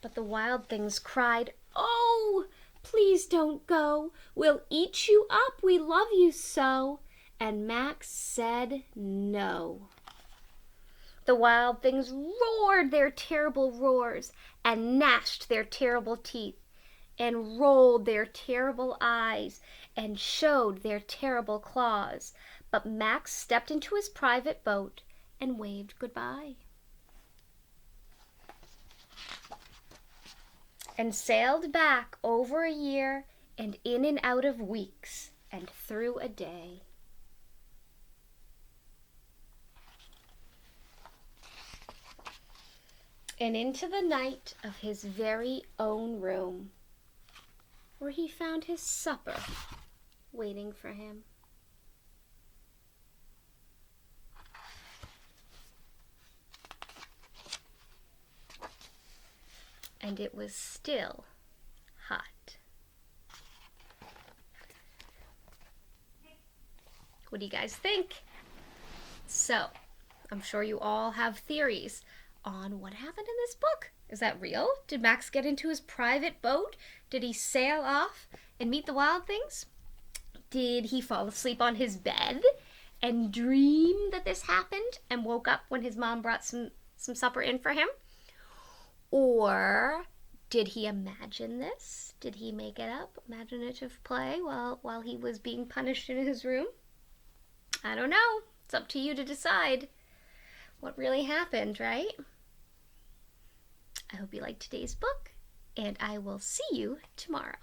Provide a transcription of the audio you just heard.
But the wild things cried, "Oh, please don't go. We'll eat you up. We love you so." And Max said no. The wild things roared their terrible roars and gnashed their terrible teeth and rolled their terrible eyes and showed their terrible claws. But Max stepped into his private boat and waved goodbye. And sailed back over a year and in and out of weeks and through a day. And into the night of his very own room, where he found his supper waiting for him. And it was still hot. What do you guys think? So, I'm sure you all have theories on what happened in this book. Is that real? Did Max get into his private boat? Did he sail off and meet the wild things? Did he fall asleep on his bed and dream that this happened and woke up when his mom brought some supper in for him? Or did he imagine this? Did he make it up? Imaginative play while he was being punished in his room? I don't know. It's up to you to decide what really happened, right? I hope you liked today's book, and I will see you tomorrow.